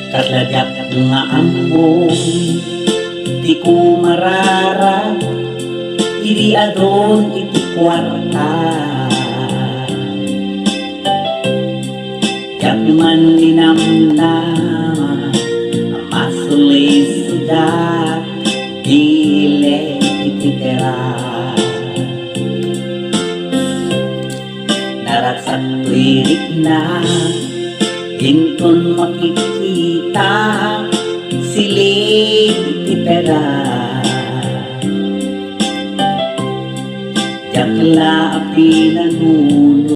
Kalagap nga ambon, di ko marara, iri adon iti kwarta. Yak man ninamnama, amasulay sudat, dile iti tera. Naratsak lirik na, hinton makikita, siling itera. Yakla api na